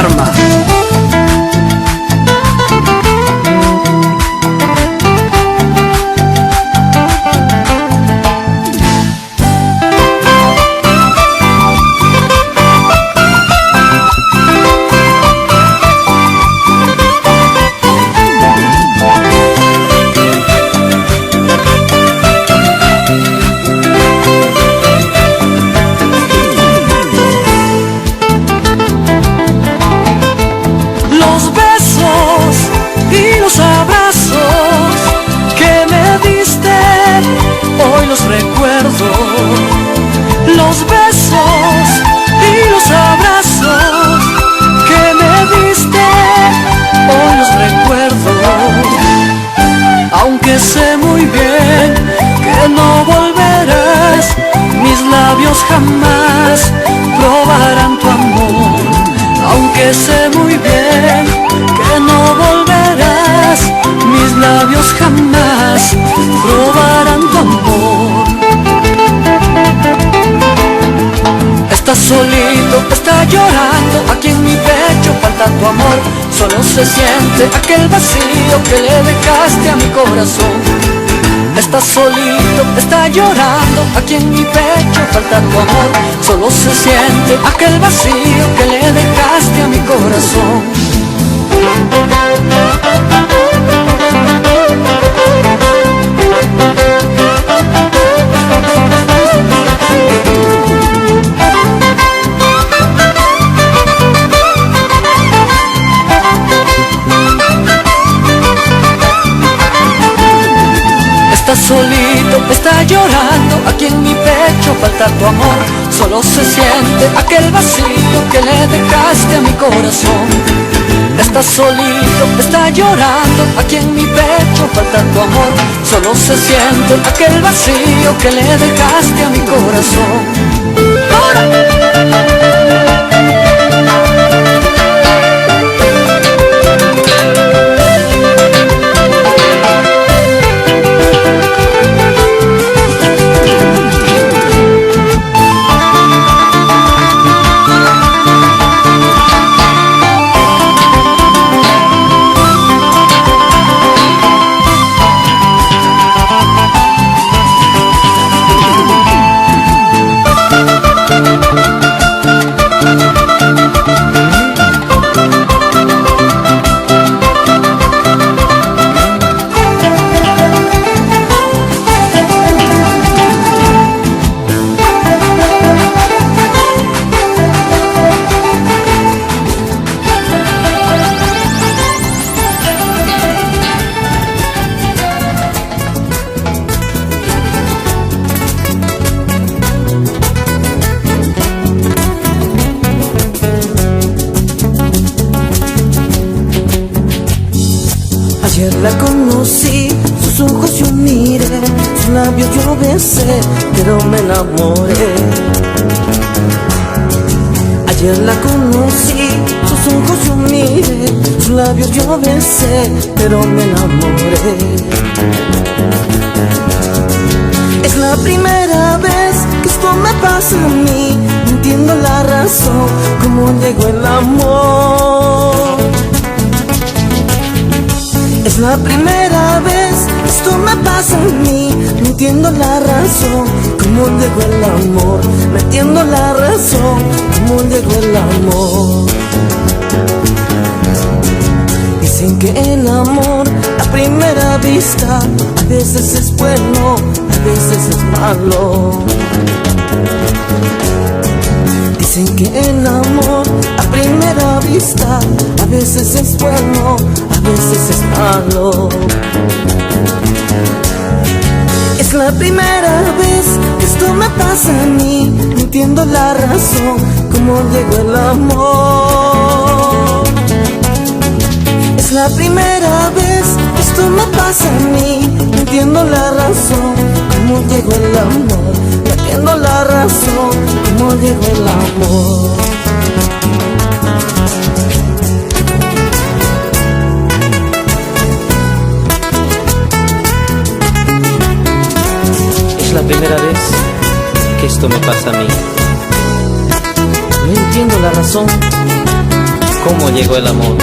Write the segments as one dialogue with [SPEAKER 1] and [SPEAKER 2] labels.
[SPEAKER 1] Karma.
[SPEAKER 2] Los besos y los abrazos que me diste, hoy los recuerdo. Aunque sé muy bien que no volverás, mis labios jamás probarán tu amor. Aunque sé muy bien que no volverás, mis labios jamás probarán tu amor. Estás solito, está llorando, aquí en mi pecho falta tu amor. Solo se siente aquel vacío que le dejaste a mi corazón. Estás solito, está llorando, aquí en mi pecho falta tu amor. Solo se siente aquel vacío que le dejaste a mi corazón. Estás solito, está llorando, aquí en mi pecho falta tu amor. Solo se siente aquel vacío que le dejaste a mi corazón. Estás solito, está llorando, aquí en mi pecho falta tu amor. Solo se siente aquel vacío que le dejaste a mi corazón. ¡Ahora!
[SPEAKER 3] Ayer la conocí, sus ojos yo miré, sus labios yo besé, pero me enamoré. Ayer la conocí, sus ojos yo miré, sus labios yo besé, pero me enamoré. Es la primera vez que esto me pasa a mí, no entiendo la razón, cómo llegó el amor. Es la primera vez que esto me pasa a mí, no entiendo la razón, cómo llegó el amor. No entiendo la razón, cómo llegó el amor. Dicen que el amor a primera vista a veces es bueno, a veces es malo. Dicen que el amor a primera vista a veces es bueno, a veces es malo. Es la primera vez que esto me pasa a mí, no entiendo la razón, cómo llegó el amor. Es la primera vez que esto me pasa a mí, no entiendo la razón, cómo llegó el amor. No entiendo la razón, cómo llegó el amor.
[SPEAKER 4] Es la primera vez que esto me pasa a mí.
[SPEAKER 3] No entiendo la razón,
[SPEAKER 1] cómo llegó el amor.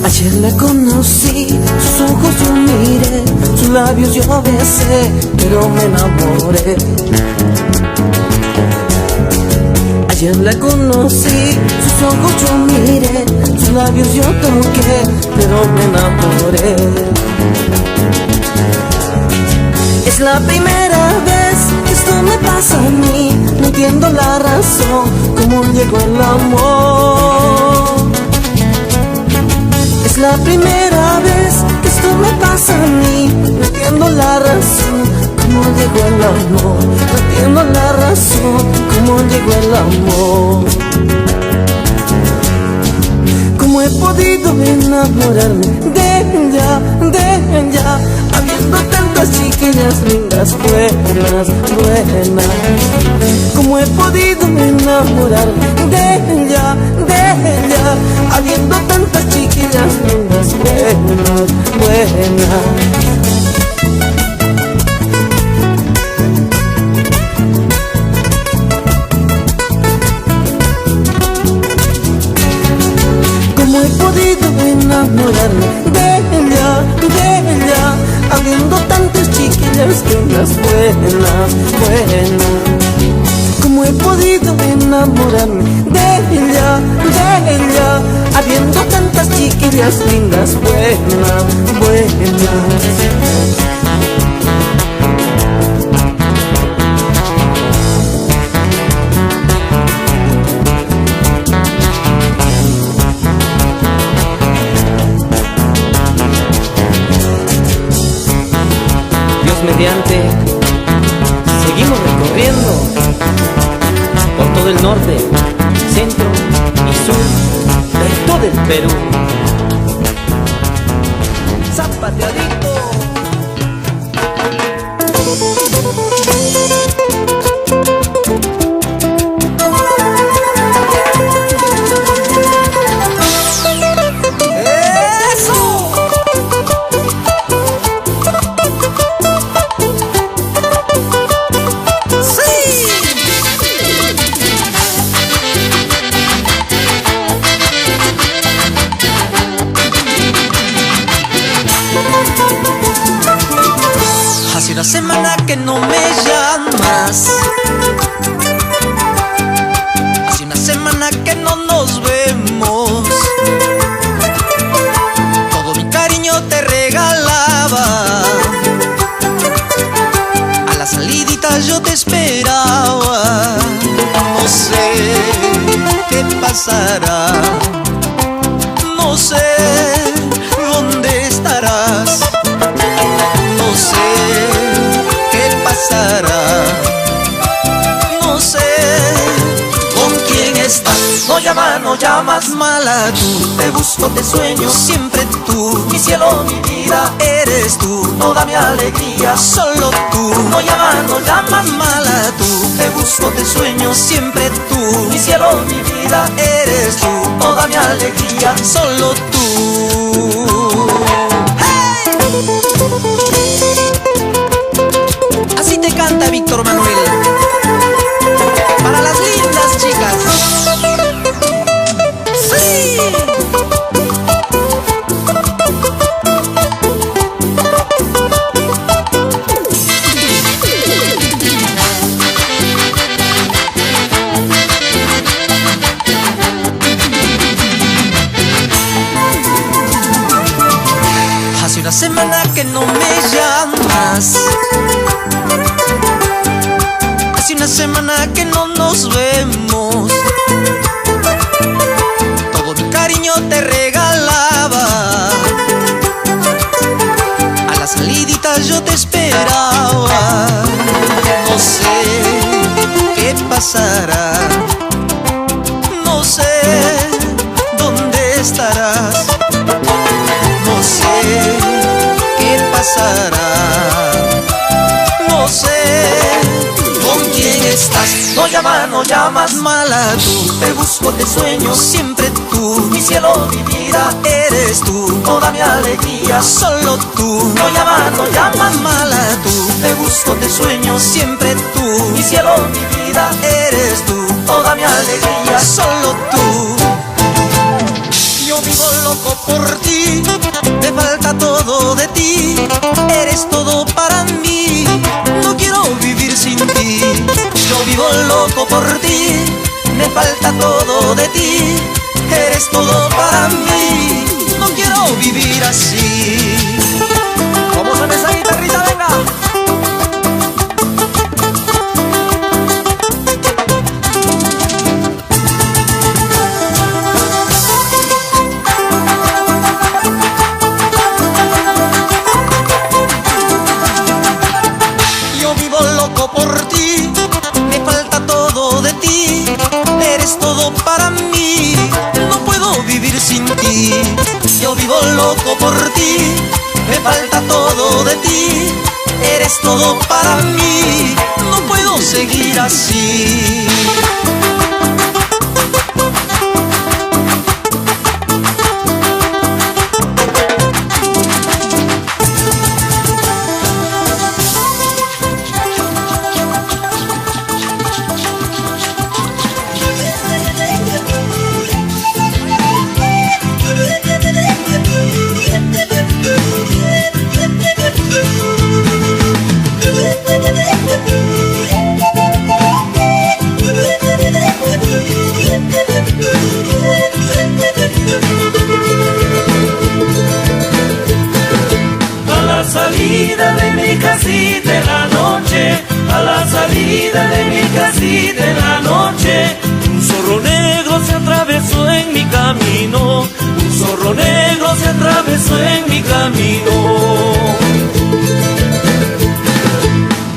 [SPEAKER 3] Ayer la conocí, sus ojos yo miré, sus labios yo besé, pero me enamoré. Ayer la conocí, sus ojos yo miré, sus labios yo toqué, pero me enamoré. Es la primera vez que esto me pasa a mí, no entiendo la razón, cómo llegó el amor. Es la primera vez que esto me pasa a mí, no entiendo la razón, cómo llegó el amor. No entiendo la razón, cómo llegó el amor. ¿Cómo he podido enamorarme de ella, habiendo tantas chiquillas lindas, buenas, buenas? ¿Cómo he podido enamorarme de ella, habiendo tantas chiquillas lindas, buenas, buenas? ¿Cómo he podido enamorarme de ella, habiendo tantas chiquillas lindas, buenas, buenas? ¿Cómo he podido enamorarme de ella, habiendo tantas chiquillas lindas, buenas, buenas?
[SPEAKER 1] Mediante, seguimos recorriendo por todo el norte, centro y sur de todo el Perú. Zapateadito.
[SPEAKER 4] Hace una semana que no me llamas, hace una semana que no nos vemos. Todo mi cariño te regalaba, a la salidita yo te esperaba. No sé qué pasará, no sé dónde estarás, no sé qué pasará, no sé con quién estás. No llamas mala tú, te busco, te sueño, siempre tú. Mi cielo, mi vida, eres tú, toda mi alegría, solo tú. No llamas mala tú, te busco, te sueño, siempre tú. Mi cielo, mi vida, eres tú, toda mi alegría, solo tú. ¡Hey! Así te canta Víctor Manuel, para las lindas chicas. ¡Sí! Hace una semana que no me llamas, hace una semana que no nos vemos. Todo mi cariño te regalaba, a la salidita yo te esperaba. No sé qué pasará, no sé dónde estarás, no sé qué pasará, no con quién estás.
[SPEAKER 1] No llamas,
[SPEAKER 4] mala tú,
[SPEAKER 1] te busco, te sueño,
[SPEAKER 4] siempre tú,
[SPEAKER 1] mi cielo, mi vida,
[SPEAKER 4] eres tú,
[SPEAKER 1] toda mi alegría.
[SPEAKER 4] solo tú.
[SPEAKER 1] No llamas,
[SPEAKER 4] mala tú,
[SPEAKER 1] te busco, te sueño,
[SPEAKER 4] siempre tú,
[SPEAKER 1] mi cielo, mi vida,
[SPEAKER 4] eres tú,
[SPEAKER 1] toda mi alegría.
[SPEAKER 4] solo tú. Yo vivo loco por ti, me falta todo de ti, eres todo para mí, no quiero vivir sin ti. Yo vivo loco por ti, me falta todo de ti, eres todo para mí, no quiero vivir así.
[SPEAKER 1] ¿Cómo suena esa guitarrita? Venga.
[SPEAKER 4] Yo vivo loco por ti, me falta todo de ti, eres todo para mí, no puedo vivir sin ti. Yo vivo loco por ti, me falta todo de ti, eres todo para mí, no puedo seguir así.
[SPEAKER 5] A la salida de mi casita en la noche, a la salida de mi casita en la noche, un zorro negro se atravesó en mi camino, un zorro negro se atravesó en mi camino.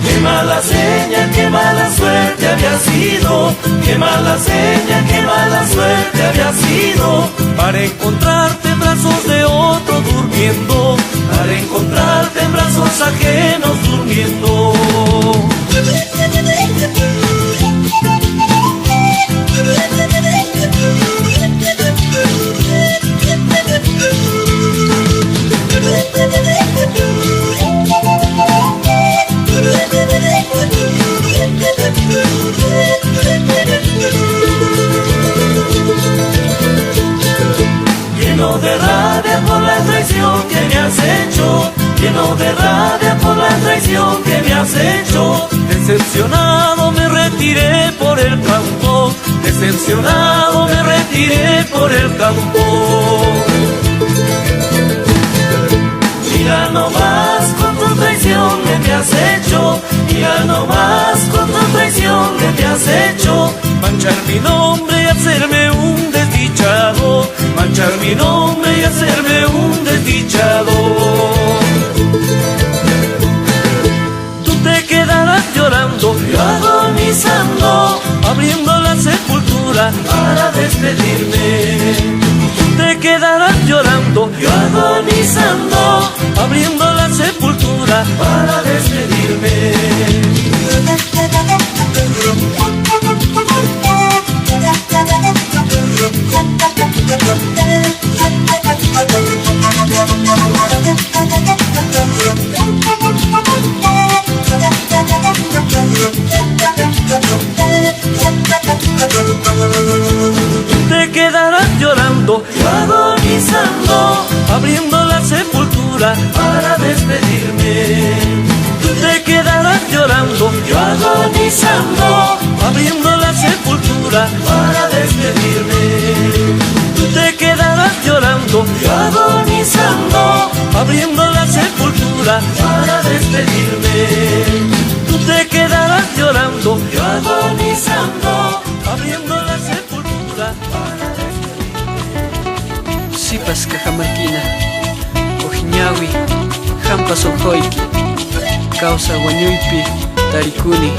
[SPEAKER 5] Qué mala seña, qué mala suerte había sido, qué mala seña, qué mala suerte había sido, para encontrarte en brazos de otro durmiendo, para encontrarte en brazos ajenos durmiendo. Lleno de rabia por la traición que me has hecho, lleno de rabia por la traición que me has hecho. Decepcionado me retiré por el campo, decepcionado me retiré por el campo. Mira nomás con tu traición que me has hecho, mira nomás con tu traición que me has hecho. Manchar mi nombre y hacerme un desdichado, manchar mi nombre y hacerme un desdichado. Tú te quedarás llorando, yo agonizando, abriendo la sepultura para despedirme. Tú te quedarás llorando, yo agonizando, abriendo la sepultura para despedirme. Te quedarás llorando, yo agonizando, abriendo la sepultura para despedirme. Tú te quedarás llorando, yo agonizando, abriendo la sepultura para despedirme. Tú te quedarás llorando, yo agonizando, abriendo la sepultura para despedirme. Tú te quedarás llorando, yo agonizando, abriendo la sepultura para despedirme.
[SPEAKER 2] Sipas cajamarquina, ojiñawi, jampas ojoiki, causa guañuipi, taricuni.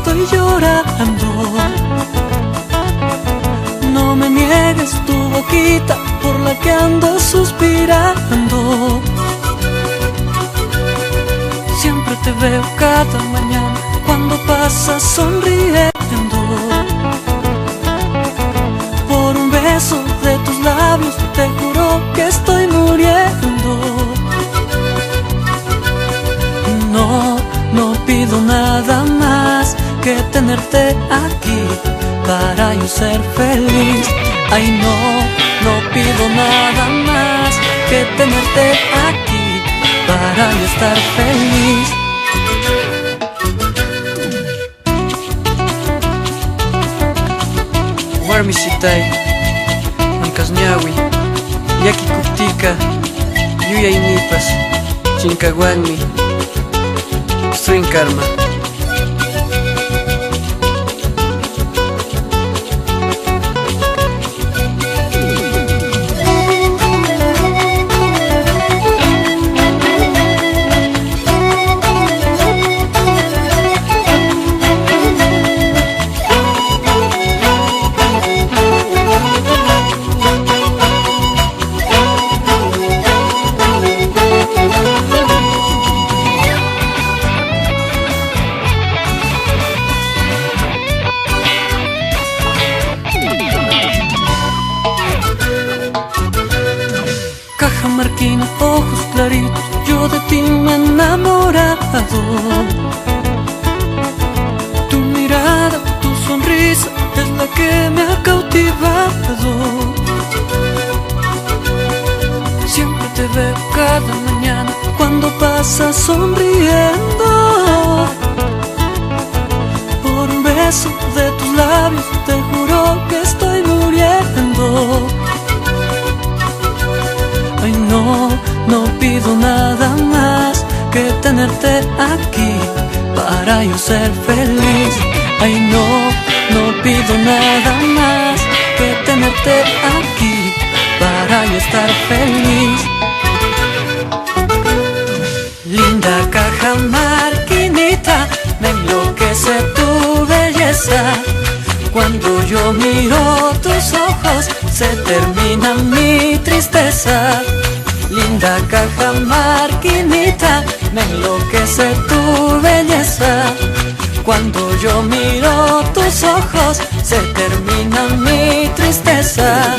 [SPEAKER 2] estoy llorando. No me niegues tu boquita por la que ando suspirando. Siempre te veo cada mañana cuando pasas sonriendo. Por un beso de tus labios te juro que estoy muriendo. No pido nada más que tenerte aquí para yo ser feliz. Ay, no pido nada más que tenerte aquí para yo estar feliz. Warmishitai, Ancasñawi, Yaki Kuptika, Yuya Inipas, Chincaguanmi, String Karma. Cajamarquina, ojos claritos, yo de ti me he enamorado. Tu mirada, tu sonrisa es la que me ha cautivado. Siempre te veo cada mañana cuando pasas sonriendo. Por un beso de tus labios te juro que estoy muriendo. Ay, no pido nada más que tenerte aquí para yo ser feliz. Ay, no pido nada más que tenerte aquí para yo estar feliz. Linda cajamarquinita, me enloquece tu belleza. Cuando yo miro tus ojos, se termina mi tristeza. Linda cajamarquinita, me enloquece tu belleza. Cuando yo miro tus ojos, se termina mi tristeza.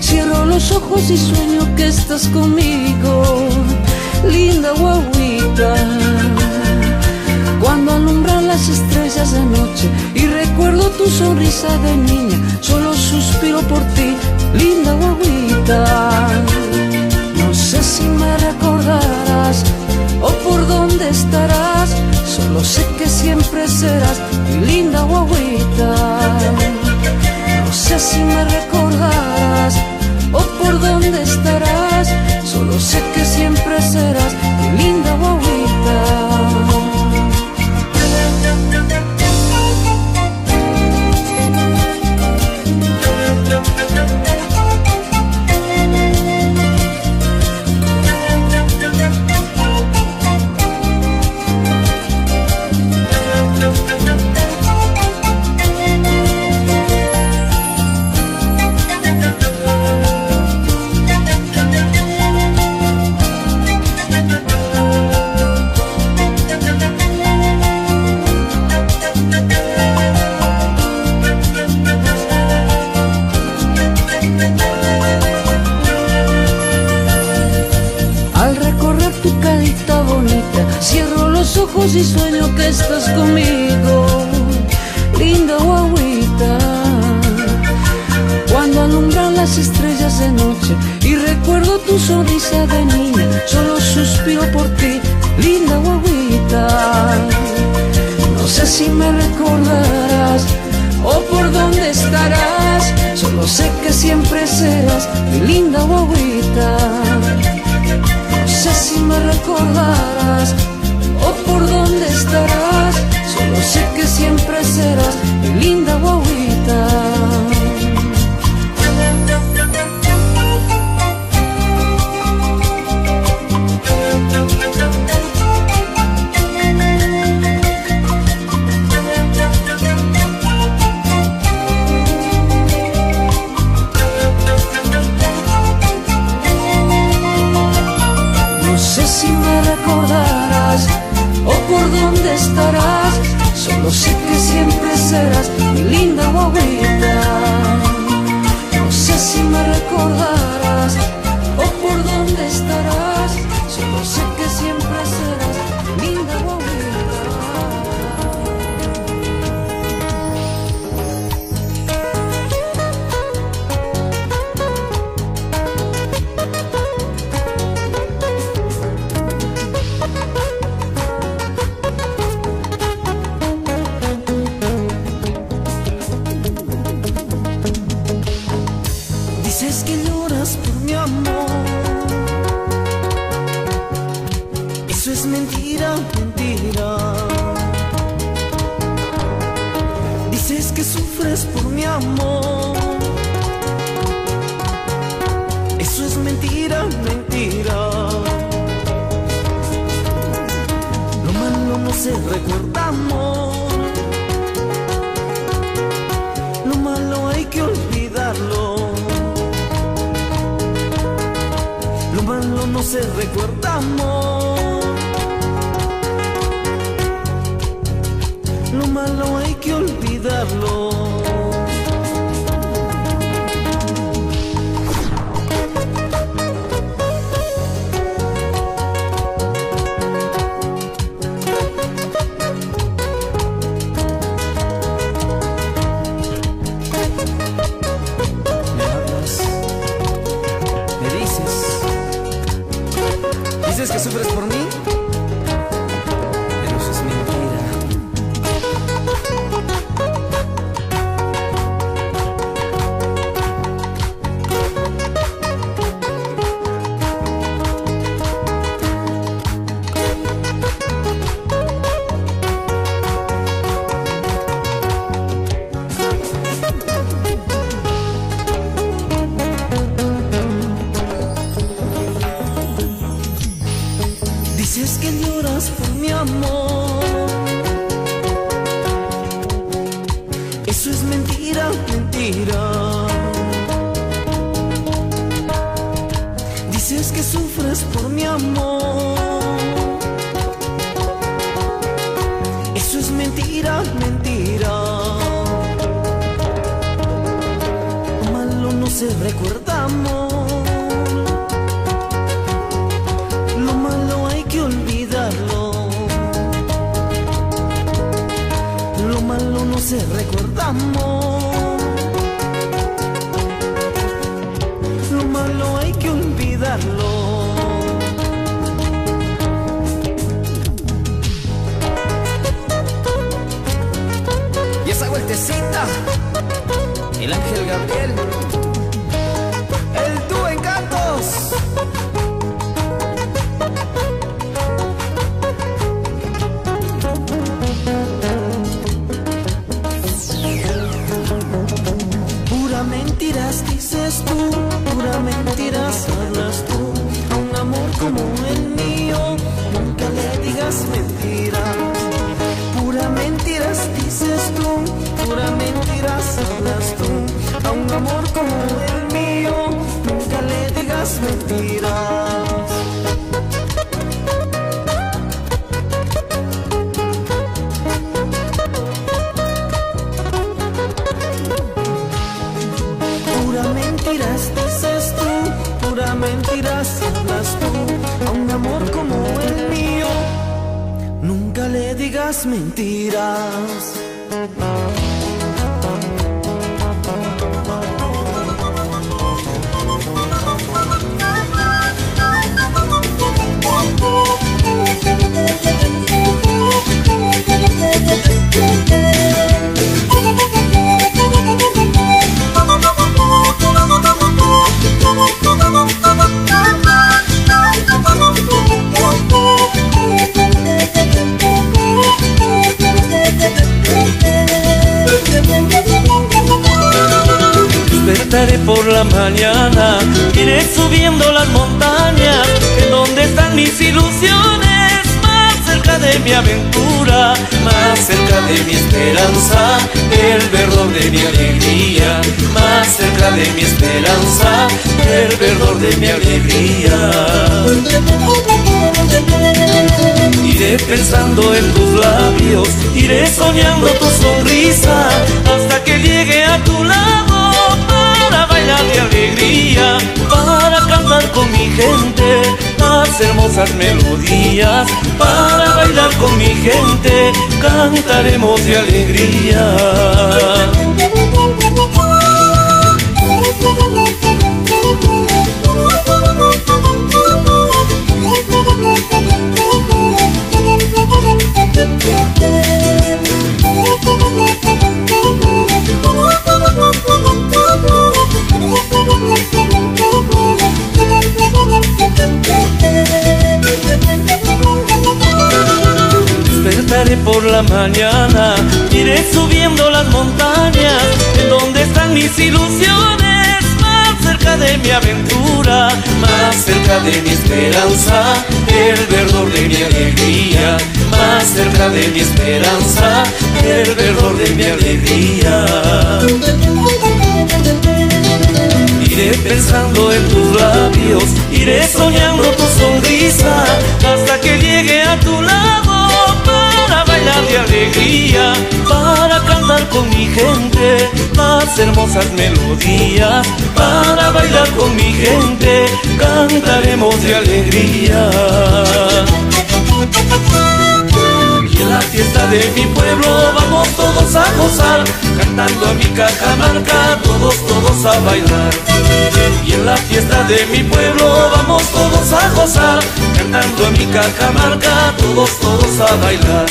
[SPEAKER 3] Cierro los ojos y sueño que estás conmigo, linda guaguita. Cuando alumbran las estrellas de noche y recuerdo tu sonrisa de niña, solo suspiro por ti, linda guaguita. No sé si me recordarás o por dónde estarás, solo sé que siempre serás mi linda guaguita. No sé si me recordarás o por dónde estarás, solo sé que siempre serás mi linda guaguita. sueños y sueño que estás conmigo, linda guaguita. Cuando alumbran las estrellas de noche y recuerdo tu sonrisa de niña, solo suspiro por ti, linda guaguita. No sé si me recordarás o por dónde estarás, solo sé que siempre serás mi linda guaguita. No sé si me recordarás o por dónde estarás, solo sé que siempre serás mi linda guaguita. O por dónde estarás, solo sé que siempre serás mi linda guaguita. No sé si me recordarás o por dónde estarás, solo sé que siempre serás mi linda guaguita. Dices que lloras por mi amor, eso es mentira, mentira. Dices que sufres por mi amor, eso es mentira, mentira. Lo malo no se recuerda, amor, lo malo hay que olvidarlo. Lo malo no se recuerda, amor, lo malo hay que olvidarlo. ¿Dices que sufres por mí? Pero eso es mentira. Dices que lloras por mi amor, eso es mentira, mentira. Dices que sufres por mi amor, eso es mentira, mentira. Lo malo no se recuerda, amor, lo malo hay que olvidarlo. Lo malo no se recuerda, amor, lo malo hay que olvidarlo. Y esa vueltecita, el Ángel Gabriel, el dúo Encantos. Mentiras dices tú, pura mentiras hablas tú. A un amor como el mío, nunca le digas mentiras. Pura mentiras dices tú, pura mentiras hablas tú. A un amor como el mío, nunca le digas mentiras. Mentiras dices tú, pura mentiras hablas tú. A un amor como el mío, nunca le las mentiras.
[SPEAKER 5] Despertaré por la mañana, iré subiendo las montañas, en donde están mis ilusiones, más cerca de mi aventura, más cerca de mi esperanza, el verdor de mi alegría, más cerca de mi esperanza, el verdor de mi alegría. Iré pensando en tus labios, iré soñando tu sonrisa, hasta que llegue a tu lado para bailar de alegría, para cantar con mi gente las hermosas melodías, para bailar con mi gente cantaremos de alegría. Despertaré por la mañana, iré subiendo las montañas, en donde están mis ilusiones, más cerca de mi aventura, más cerca de mi esperanza, el verdor de mi alegría, más cerca de mi esperanza, el verdor de mi alegría. Iré pensando en tus labios, iré soñando tu sonrisa, hasta que llegue a tu lado para bailar de alegría, para cantar con mi gente las hermosas melodías, para bailar con mi gente cantaremos de alegría. Y en la fiesta de mi pueblo vamos todos a gozar, cantando a mi Cajamarca, todos, todos a bailar. Y en la fiesta de mi pueblo vamos todos a gozar, cantando a mi Cajamarca, todos, todos a bailar.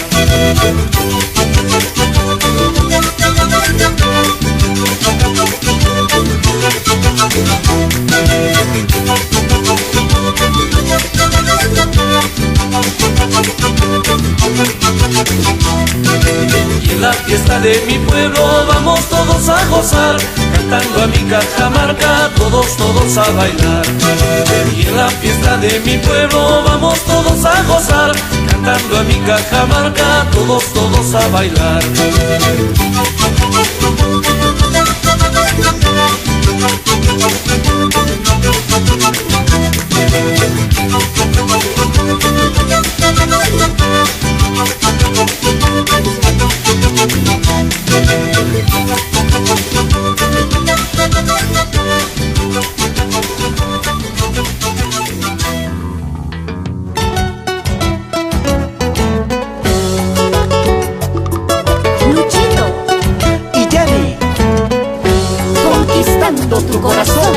[SPEAKER 5] Y en la fiesta de mi pueblo vamos todos a gozar, cantando a mi Cajamarca, todos, todos a bailar. Y en la fiesta de mi pueblo vamos todos a gozar, cantando a mi Cajamarca, todos, todos a bailar.
[SPEAKER 2] Tu corazón.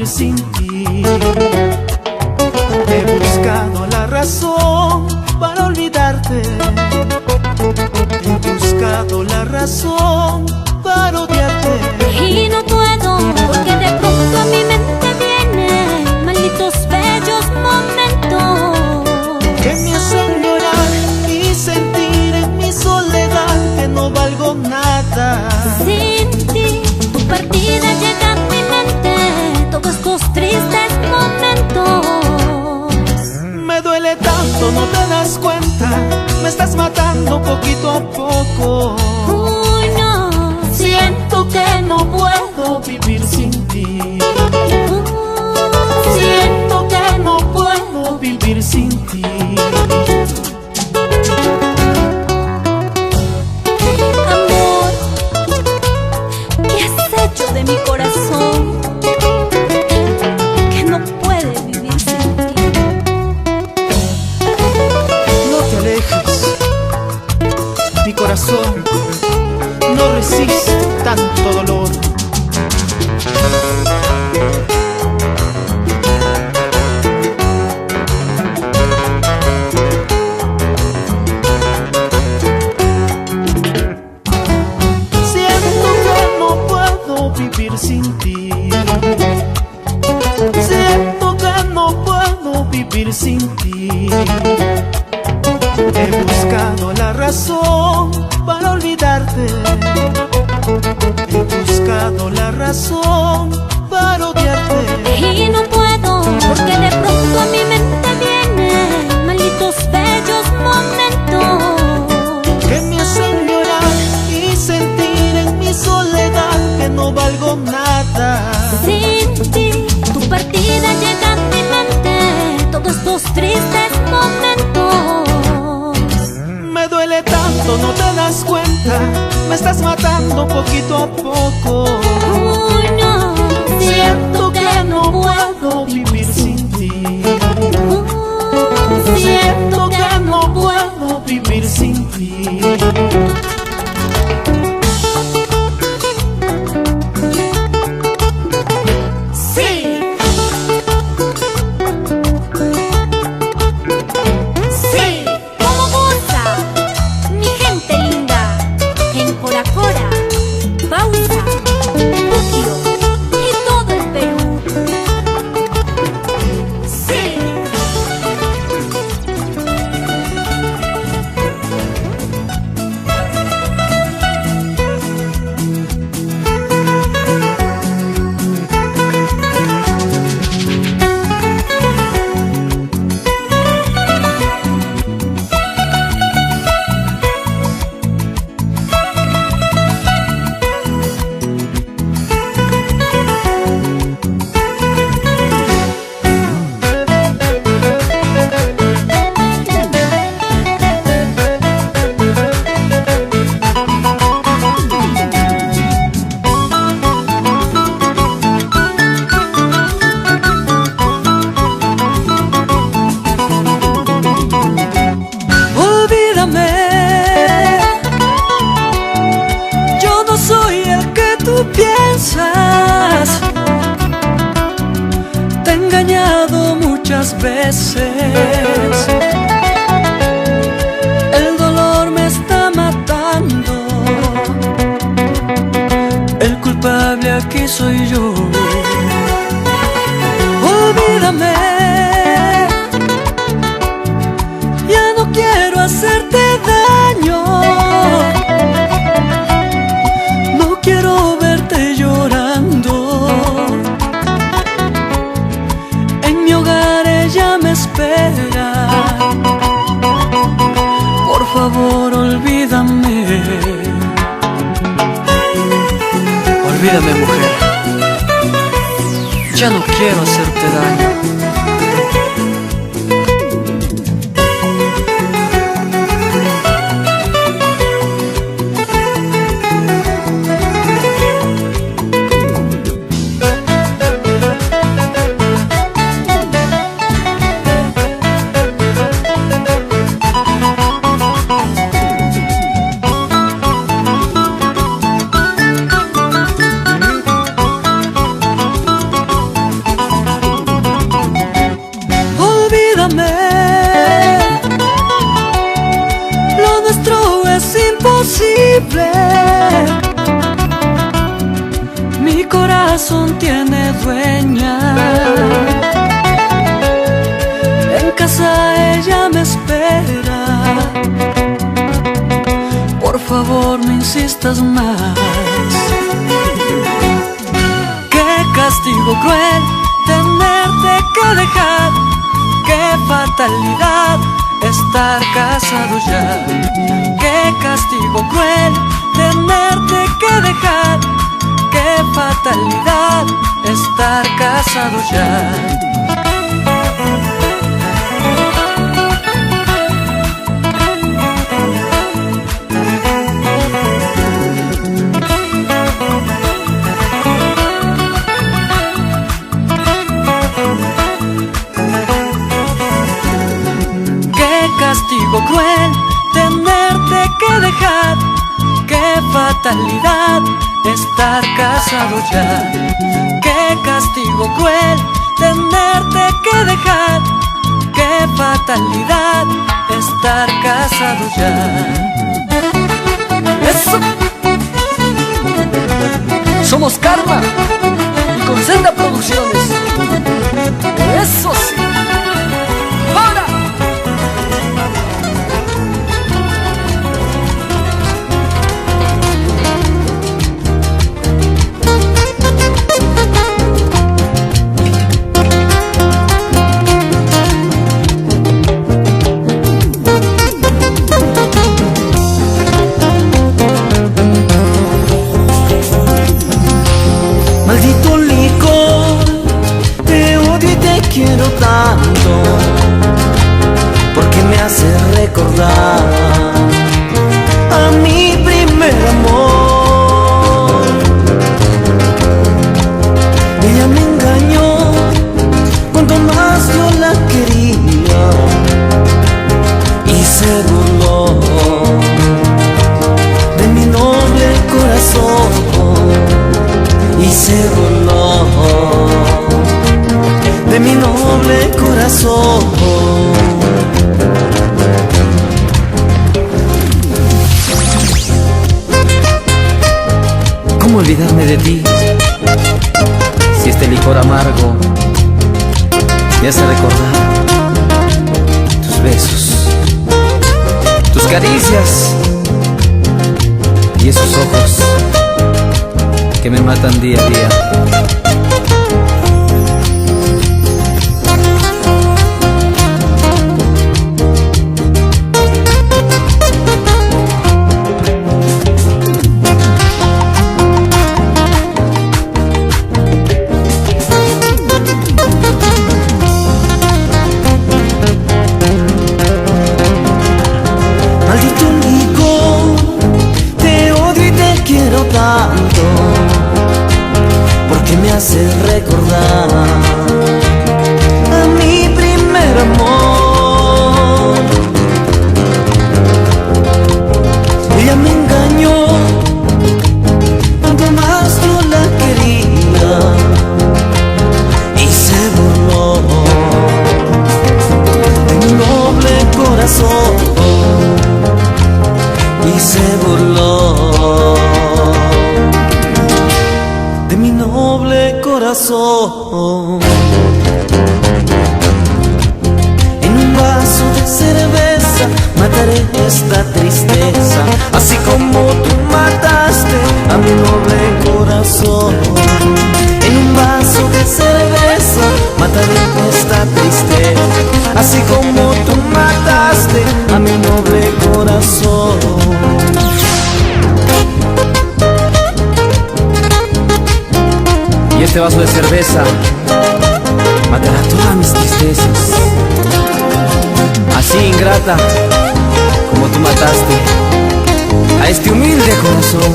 [SPEAKER 3] Sin ti he buscado la razón para olvidarte, he buscado la razón para odiarte
[SPEAKER 6] y no puedo, porque de pronto a mi mente vienen malditos bellos momentos
[SPEAKER 3] que me hacen llorar y sentir en mi soledad que no valgo nada
[SPEAKER 6] sin ti.
[SPEAKER 3] tanto, no te das cuenta. Me estás matando poquito a poco.
[SPEAKER 6] Uy, no.
[SPEAKER 3] Siento que no puedo vivir sin ti. Siento que no puedo vivir sin ti.
[SPEAKER 6] Amor, ¿qué has hecho de mi corazón? Que no puede vivir sin ti.
[SPEAKER 3] No te alejes, mi corazón no resiste tanto dolor. Siento que no puedo vivir sin ti. Siento que no puedo vivir sin ti. He buscado la razón para olvidarte. He buscado la razón para odiarte.
[SPEAKER 6] Y no puedo, porque de pronto a mi mente vienen malditos bellos momentos
[SPEAKER 3] Que me hacen llorar y sentir en mi soledad que no valgo nada.
[SPEAKER 6] sin ti. Tu partida llega a mi mente, todos estos tristes momentos.
[SPEAKER 3] Me duele tanto, no te das cuenta. Me estás matando poquito a poco.
[SPEAKER 6] Uy, no.
[SPEAKER 3] Siento que no puedo vivir sin ti. Siento que no puedo vivir sin ti.
[SPEAKER 6] Sí. Sí. Como goza mi gente linda en Cora Cora, Bausa, Puquio y todo el Perú. Sí.
[SPEAKER 2] Olvídame, yo no soy el que tú piensas. Te he engañado muchas veces. El dolor me está matando. El culpable aquí soy yo. Olvídame, ya no quiero hacerte daño. No quiero verte llorando. En mi hogar ella me espera. Por favor, olvídame. Olvídame, mujer. Ya no quiero hacerte daño. Lo nuestro es imposible. Mi corazón tiene dueña. En casa ella me espera. Por favor, no insistas más. Qué castigo cruel tenerte que dejar. Qué fatalidad estar casado ya. Qué castigo cruel tenerte que dejar. Qué fatalidad estar casado ya. Castigo cruel tenerte que dejar. Qué fatalidad estar casado ya. Qué castigo cruel tenerte que dejar. Qué fatalidad estar casado ya. Eso. Somos Karma y con Senda Producciones. Eso sí. ¡Ahora!
[SPEAKER 3] Maldito licor, te odio y te quiero tanto, porque me hace recordar a mi primer amor. Ella me engañó cuanto más yo la quería y se burló de mi noble corazón. Y se burló de mi noble corazón. ¿Cómo olvidarme de ti? Si este licor amargo me hace recordar tus besos, tus caricias y esos ojos que me matan día a día. Maldito licor, te odio y te quiero tanto, porque me hace recordar a mi primer amor. Ella me engañó cuanto más yo la quería y se burló de mi noble corazón. Y se burló de mi noble corazón. En un vaso de cerveza mataré esta tristeza, así como tú mataste a mi noble corazón. En un vaso de cerveza mataré esta tristeza, así como tú mataste a mi noble corazón. Y este vaso de cerveza matará todas mis tristezas, así ingrata como tú mataste a este humilde corazón.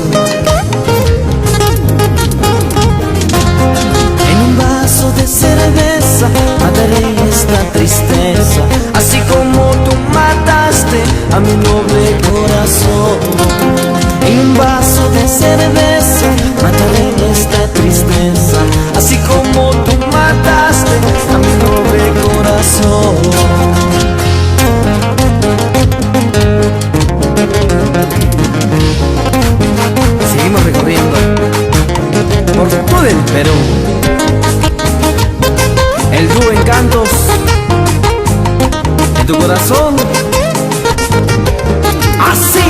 [SPEAKER 3] En un vaso de cerveza mataré esta tristeza, así como tú mataste a mi noble corazón. En un vaso de cerveza mataré esta tristeza, así como tú mataste a mi noble corazón. Seguimos recorriendo por todo el Perú, el dúo Encantos en tu corazón. Así.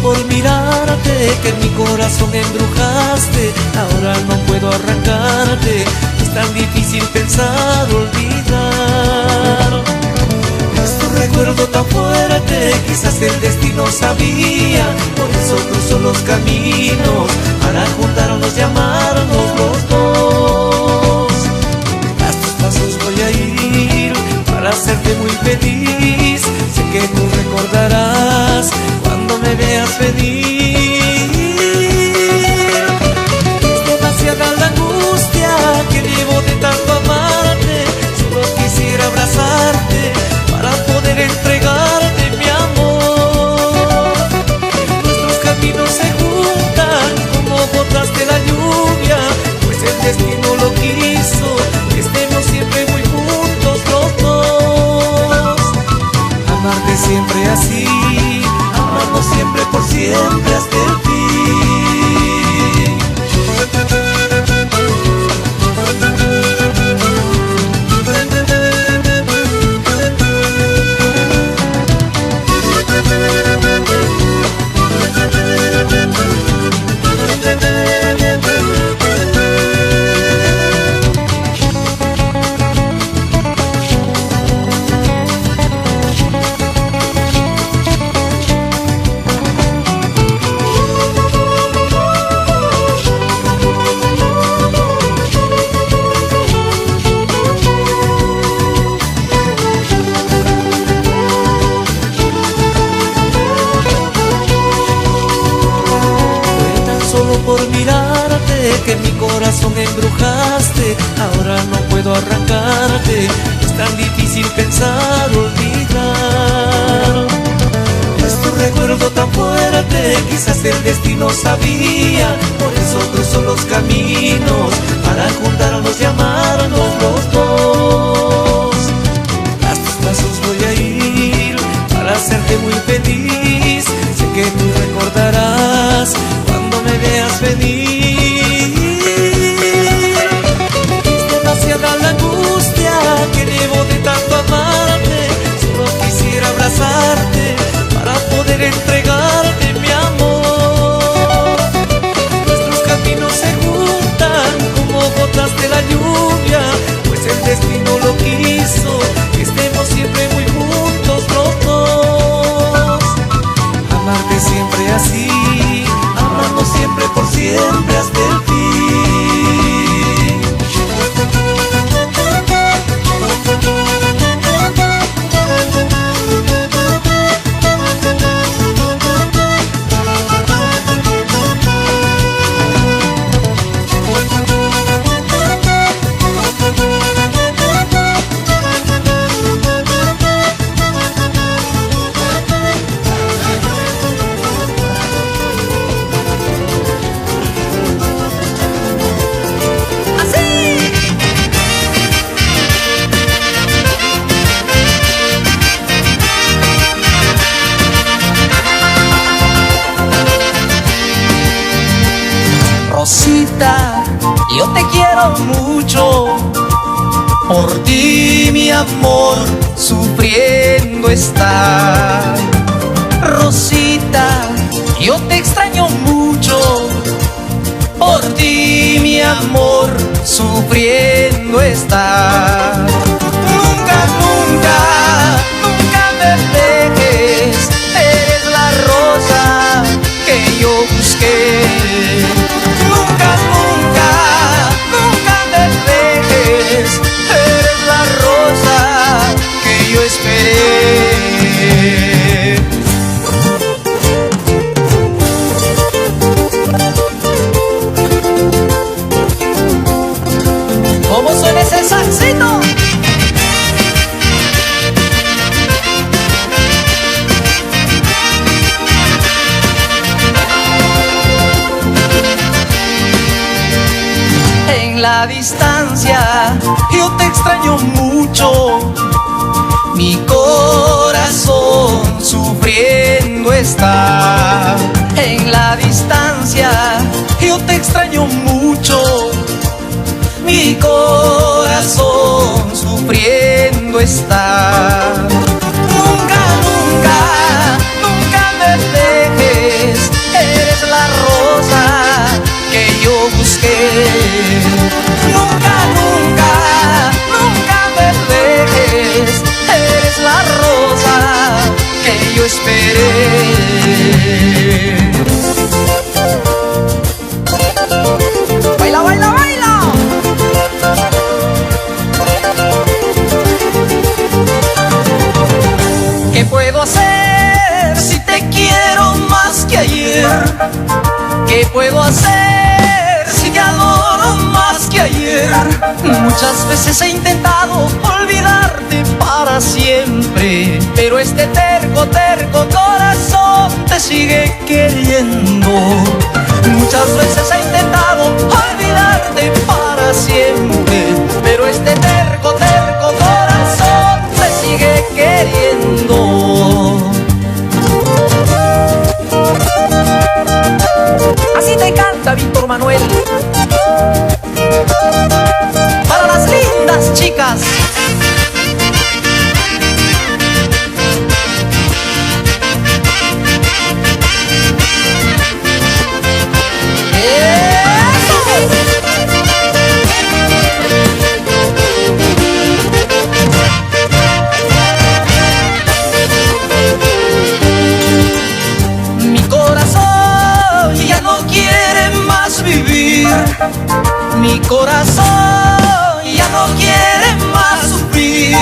[SPEAKER 4] por mirarte que mi corazón embrujaste. Ahora no puedo arrancarte, es tan difícil pensar olvidar. Es tu recuerdo tan fuerte, quizás el destino sabía. Por eso cruzó los caminos para juntarnos y amarnos los dos. Tras tus pasos voy a ir para hacerte muy feliz. Sé que tú recordarás cuando me veas venir. Es demasiada la angustia que llevo de tanto amarte. Solo quisiera abrazarte para poder entregarte mi amor. Nuestros caminos se juntan como gotas de la lluvia, pues el destino lo quiso, que estemos siempre muy juntos los dos. Amarte siempre así, amarnos siempre por siempre hasta el fin. Por mirarte que mi corazón embrujaste. Ahora no puedo arrancarte, es tan difícil pensar olvidar. Es tu recuerdo tan fuerte, quizás el destino sabía. Por eso cruzó los caminos para juntarnos y amarnos los dos. Tras tus pasos voy a ir para hacerte muy feliz. Sé que tú recordarás cuando me veas venir. Es demasiada la angustia que llevo de tanto amarte. Solo quisiera abrazarte para poder entregarte mi amor. Nuestros caminos se juntan como gotas de la lluvia, pues el destino lo quiso, que estemos siempre muy juntos los dos. Amarte siempre así, amarnos siempre por siempre hasta el fin.
[SPEAKER 3] Rosita, yo te quiero mucho. Por ti mi amor sufriendo está. Rosita, yo te extraño mucho. Por ti mi amor sufriendo está. Nunca, nunca, nunca me dejes. Eres la rosa que yo busqué. Nunca, nunca, nunca me dejes. Eres la rosa que yo esperé. ¿Cómo suena ese saxito? En la distancia yo te extraño mucho. Mi corazón sufriendo está. En la distancia yo te extraño mucho. Mi corazón sufriendo está. Nunca, nunca, nunca me dejes.
[SPEAKER 1] Baila, baila, baila.
[SPEAKER 4] ¿Qué puedo hacer si te quiero más que ayer? ¿Qué puedo hacer si te adoro más que ayer? Muchas veces he intentado olvidarte para siempre, pero este terco, terco corazón te sigue queriendo. Muchas veces he intentado olvidarte para siempre, pero este terco, terco corazón te sigue queriendo.
[SPEAKER 1] Así te canta Víctor Manuel.
[SPEAKER 4] Para las lindas chicas. Mi corazón ya no quiere más vivir. Mi corazón ya no quiere más sufrir.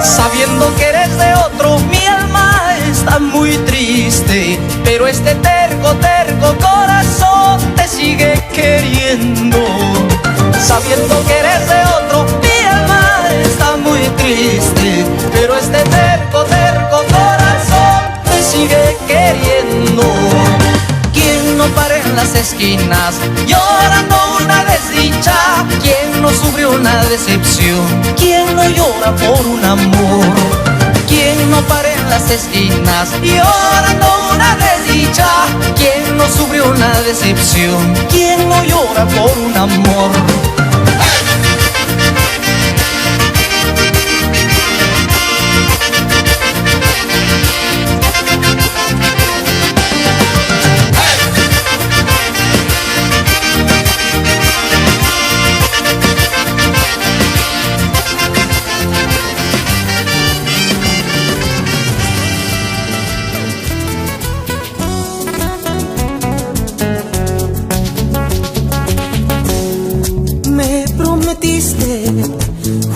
[SPEAKER 4] Sabiendo que eres de otro, mi alma está muy triste, pero este terco, terco corazón te sigue queriendo. Sabiendo que eres de otro, mi alma está muy triste, pero este terco, terco corazón te sigue queriendo. ¿Quién no para en las esquinas llorando una desdicha? ¿Quién no sufre una decepción? ¿Quién no llora por un amor? ¿Quién no para en las esquinas llorando una desdicha? ¿Quién no sufre una decepción? ¿Quién no llora por un amor?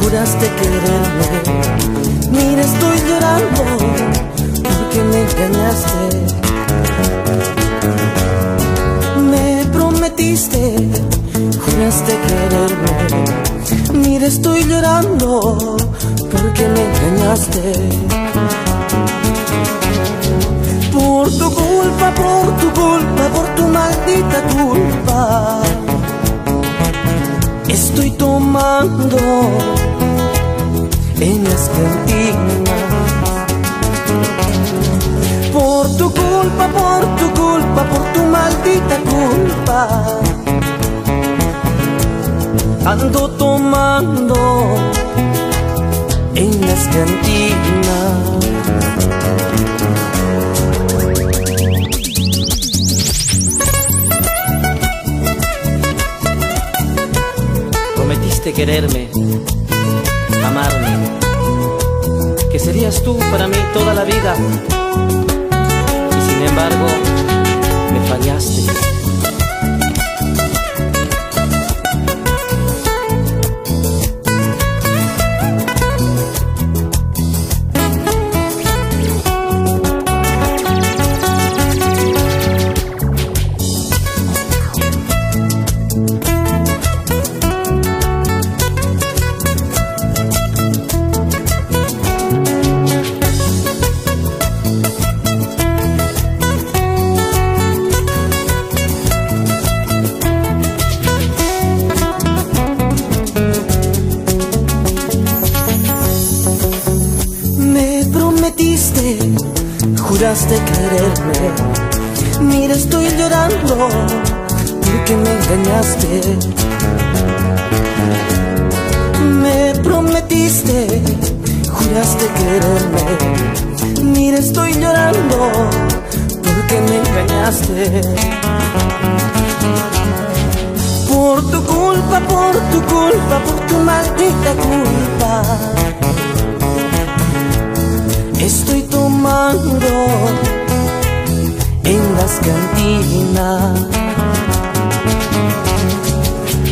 [SPEAKER 3] Juraste quererme, mira estoy llorando porque me engañaste. Me prometiste, juraste quererme, mira estoy llorando porque me engañaste. Por tu culpa, por tu culpa, por tu maldita culpa, estoy tomando en las cantinas. Por tu culpa, por tu culpa, por tu maldita culpa, ando tomando en las cantinas.
[SPEAKER 7] Prometiste quererme, amarme, que serías tú para mí toda la vida, y sin embargo me fallaste.
[SPEAKER 3] Juraste quererme, mira estoy llorando porque me engañaste. Me prometiste, juraste quererme, mira estoy llorando porque me engañaste. Por tu culpa, por tu culpa, por tu maldita culpa, estoy tomando en las cantinas.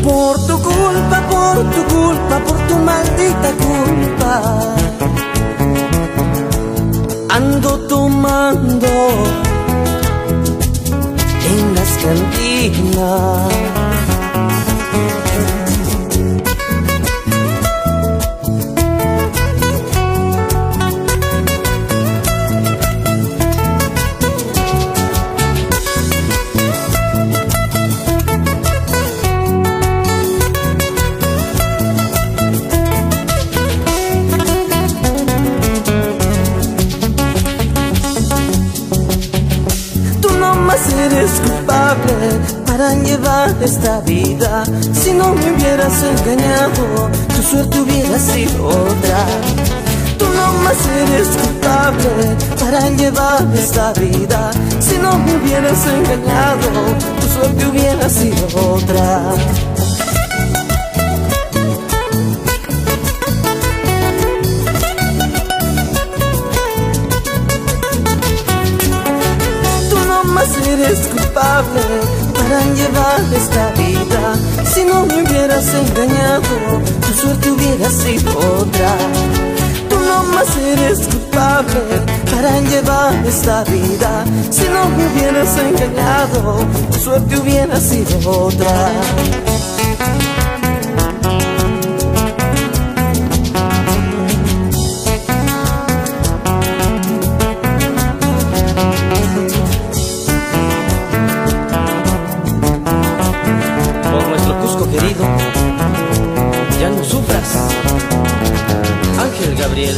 [SPEAKER 3] Por tu culpa, por tu maldita culpa, ando tomando en las cantinas. Eres culpable para llevar esta vida. Si no me hubieras engañado, tu suerte hubiera sido otra. Tú nomás eres culpable para llevar esta vida. Si no me hubieras engañado, tu suerte hubiera sido otra. Eres culpable para llevar esta vida. Si no me hubieras engañado, tu suerte hubiera sido otra. Tú nomás eres culpable para llevar esta vida. Si no me hubieras engañado, tu suerte hubiera sido otra.
[SPEAKER 7] Querido, ya no sufras. Ángel Gabriel.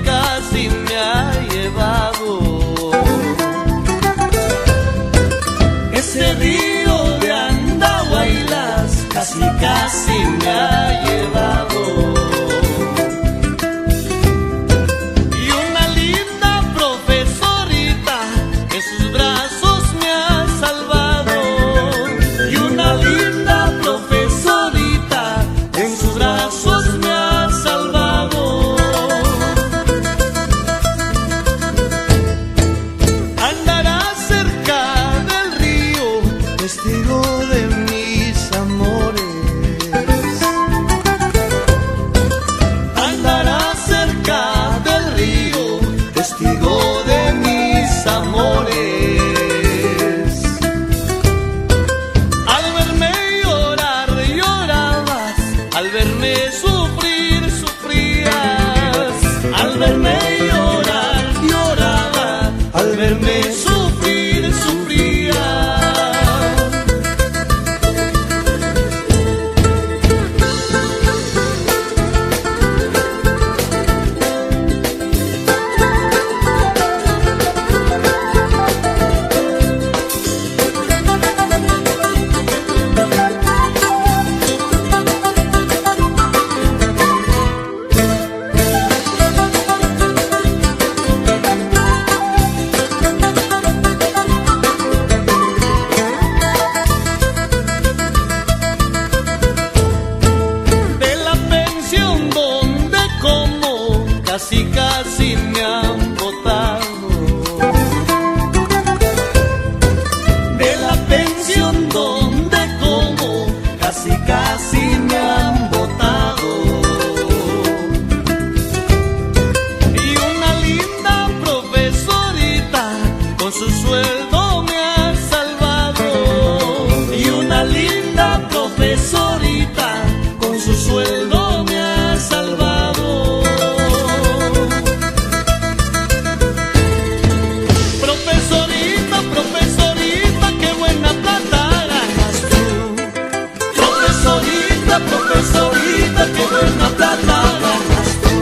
[SPEAKER 5] Casi me ha llevado. Ese río de Andahuaylas casi me ha llevado. Y una linda profesorita en sus brazos me ha salvado. Y una linda profesorita en sus brazos me ha salvado. Testigo de mis amores, andará cerca del río, testigo de mis amores. Al verme llorar, llorabas, al verme sufrir, sufrías. Al verme llorar, llorabas, al verme sufrir, sufrías. Casi me han botado de la pensión donde como, casi me han botado. Y una linda profesorita con su sueldo me ha salvado. Y una linda profesorita con su sueldo me ha salvado. Profesorita, qué buena plata ganas tú.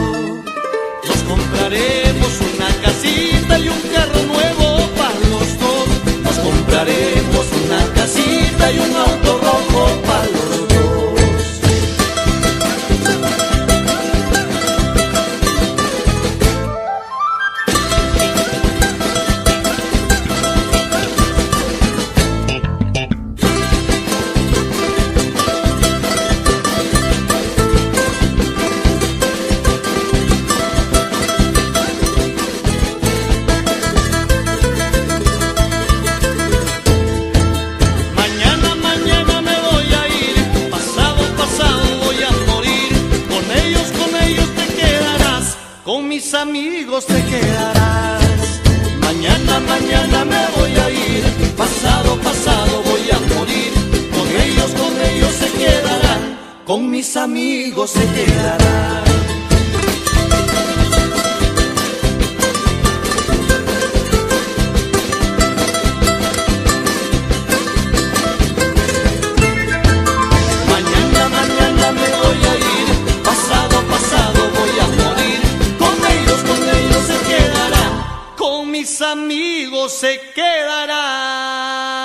[SPEAKER 5] Nos compraremos una casita y un carro
[SPEAKER 4] amigos te quedarás. Mañana, mañana me voy a ir, pasado, pasado voy a morir. Con ellos se quedarán, con mis amigos se quedarán. Mañana, mañana me voy a ir, pasado, pasado voy a morir. Con ellos se quedarán, con mis amigos se quedarán.